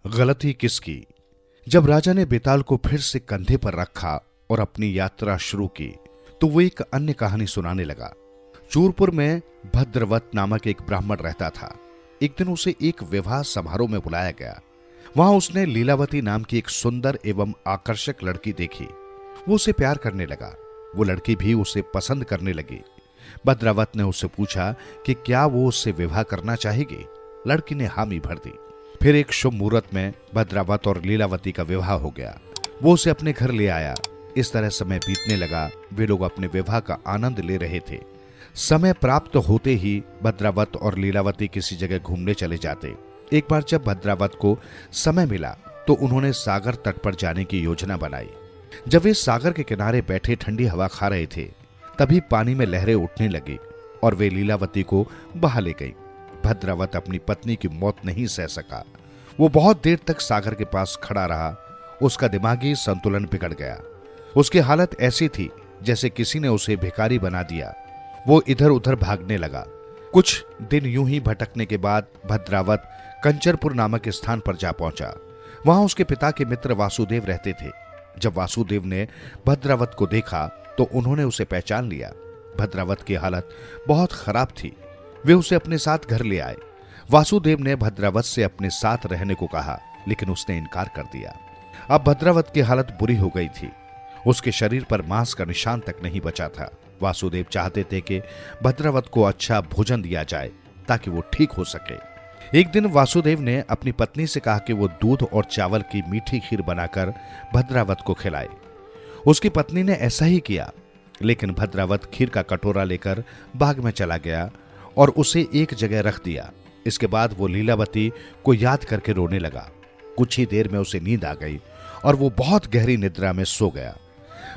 गलती किसकी? जब राजा ने बेताल को फिर से कंधे पर रखा और अपनी यात्रा शुरू की तो वो एक अन्य कहानी सुनाने लगा। चूरपुर में भद्रवत नामक एक ब्राह्मण रहता था। एक दिन उसे एक विवाह समारोह में बुलाया गया। वहां उसने लीलावती नाम की एक सुंदर एवं आकर्षक लड़की देखी। वो उसे प्यार करने लगा। वो लड़की भी उसे पसंद करने लगी। भद्रावत ने उससे पूछा कि क्या वो उससे विवाह करना चाहेगी। लड़की ने हामी भर दी। फिर एक शुभ मुहूर्त में भद्रावत और लीलावती का विवाह हो गया। वो उसे अपने घर ले आया। इस तरह समय बीतने लगा। वे लोग अपने विवाह का आनंद ले रहे थे। समय प्राप्त होते ही भद्रावत और लीलावती किसी जगह घूमने चले जाते। एक बार जब भद्रावत को समय मिला तो उन्होंने सागर तट पर जाने की योजना बनाई। जब वे सागर के किनारे बैठे ठंडी हवा खा रहे थे तभी पानी में लहरें उठने लगी और वे लीलावती को बहा ले गई। भद्रावत अपनी पत्नी की मौत नहीं सह सका। वो बहुत देर तक सागर के पास खड़ा रहा। उसका दिमागी संतुलन बिगड़ गया। उसकी हालत ऐसी थी जैसे किसी ने उसे भिखारी बना दिया। वो इधर उधर भागने लगा। कुछ दिन यूं ही भटकने के बाद भद्रावत कंचरपुर नामक स्थान पर जा पहुंचा। वहां उसके पिता के मित्र वासुदेव रहते थे। जब वासुदेव ने भद्रावत को देखा तो उन्होंने उसे पहचान लिया। भद्रावत की हालत बहुत खराब थी। वे उसे अपने साथ घर ले आए। वासुदेव ने भद्रावत से अपने साथ रहने को कहा लेकिन उसने इनकार कर दिया। अब भद्रावत की हालत बुरी हो गई थी। उसके शरीर पर मांस का निशान तक नहीं बचा था। वासुदेव चाहते थे कि भद्रावत को अच्छा भोजन दिया जाए ताकि वो ठीक हो सके। एक दिन वासुदेव ने अपनी पत्नी से कहा कि वो दूध और चावल की मीठी खीर बनाकर भद्रावत को खिलाए। उसकी पत्नी ने ऐसा ही किया, लेकिन भद्रावत खीर का कटोरा लेकर बाग में चला गया और उसे एक जगह रख दिया। इसके बाद वो लीलावती को याद करके रोने लगा। कुछ ही देर में उसे नींद आ गई और वो बहुत गहरी निद्रा में सो गया।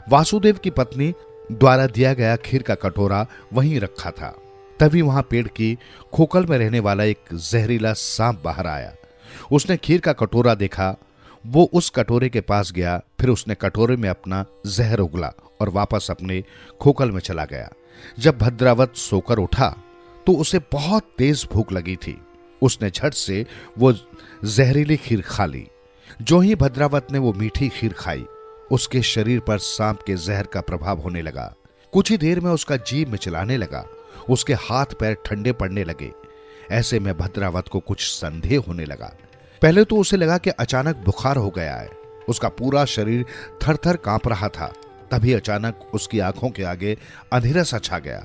वासुदेव की पत्नी द्वारा दिया गया खीर का कटोरा वहीं रखा था। तभी वहां पेड़ की खोखल में रहने वाला एक जहरीला सांप बाहर आया। उसने खीर का कटोरा देखा। वो उस कटोरे के पास गया। फिर उसने कटोरे में अपना जहर उगला और वापस अपने खोखल में चला गया। जब भद्रावत सोकर उठा तो उसे बहुत तेज भूख लगी थी। उसने झट से वो जहरीली खीर खा ली। जो ही भद्रावत ने वो मीठी खीर खाई उसके शरीर पर सांप के जहर का प्रभाव होने लगा। कुछ ही देर में उसका जी मिचलाने लगा। उसके हाथ पैर ठंडे पड़ने लगे। ऐसे में भद्रावत को कुछ संदेह होने लगा। पहले तो उसे लगा कि अचानक बुखार हो गया है। उसका पूरा शरीर थर थर कांप रहा था। तभी अचानक उसकी आंखों के आगे अंधेरा सा छा गया।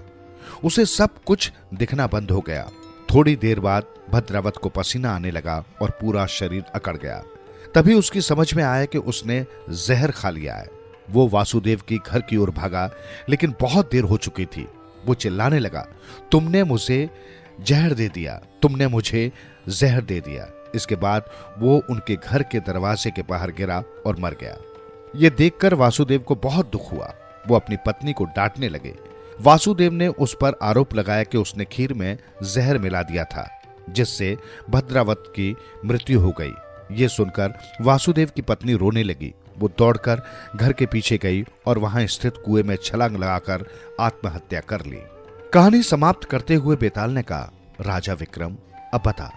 उसे सब कुछ दिखना बंद हो गया। थोड़ी देर बाद भद्रावत को पसीना आने लगा और पूरा शरीर अकड़ गया। तभी उसकी समझ में आया कि उसने जहर खा लिया है। वो वासुदेव की घर की ओर भागा, लेकिन बहुत देर हो चुकी थी। वो चिल्लाने लगा, तुमने मुझे जहर दे दिया, तुमने मुझे जहर दे दिया। इसके बाद वो उनके घर के दरवाजे के बाहर गिरा और मर गया। ये देखकर वासुदेव को बहुत दुख हुआ। वो अपनी पत्नी को डांटने लगे। वासुदेव ने उस पर आरोप लगाया कि उसने खीर में जहर मिला दिया था, जिससे भद्रावत की मृत्यु हो गई। ये सुनकर वासुदेव की पत्नी रोने लगी। वो दौड़कर घर के पीछे गई और वहां स्थित कुएं में छलांग लगाकर आत्महत्या कर ली। कहानी समाप्त करते हुए बेताल ने कहा, राजा विक्रम, अब बता,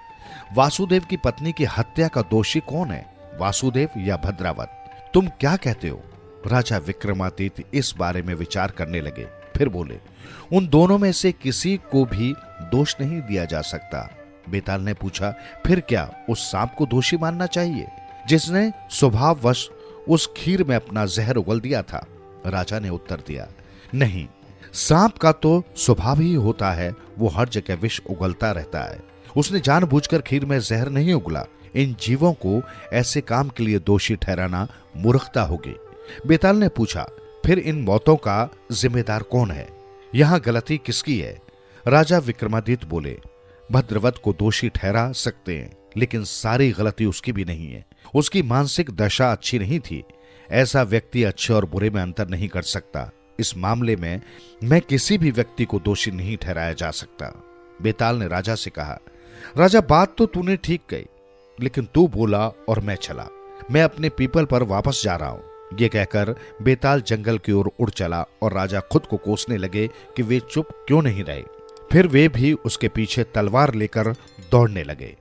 वासुदेव की पत्नी की हत्या का दोषी कौन है, वासुदेव या भद्रावत? तुम क्या कहते हो? राजा विक्रमादित्य इस बारे में विचार करने लगे। फिर बोले, उन दोनों में से किसी को भी दोष नहीं दिया जा सकता। बेताल ने पूछा, फिर क्या उस सांप को दोषी मानना चाहिए जिसने स्वभाववश उस खीर में अपना जहर उगल दिया था? राजा ने उत्तर दिया, नहीं, सांप का तो स्वभाव ही होता है, वो हर जगह विष उगलता रहता है। उसने जानबूझकर खीर में जहर नहीं उगला। इन जीवों को ऐसे काम के लिए दोषी ठहराना मूर्खता होगी। बेताल ने पूछा, फिर इन मौतों का जिम्मेदार कौन है? यहां गलती किसकी है? राजा विक्रमादित्य बोले, भद्रवत को दोषी ठहरा सकते हैं, लेकिन सारी गलती उसकी भी नहीं है। उसकी मानसिक दशा अच्छी नहीं थी। ऐसा व्यक्ति अच्छे और बुरे में अंतर नहीं कर सकता। इस मामले में मैं किसी भी व्यक्ति को दोषी नहीं ठहराया जा सकता। बेताल ने राजा से कहा, राजा, बात तो तूने ठीक कही, लेकिन तू बोला और मैं चला। मैं अपने पीपल पर वापस जा रहा हूं। ये कहकर बेताल जंगल की ओर उड़ चला और राजा खुद को कोसने लगे कि वे चुप क्यों नहीं रहे। फिर वे भी उसके पीछे तलवार लेकर दौड़ने लगे।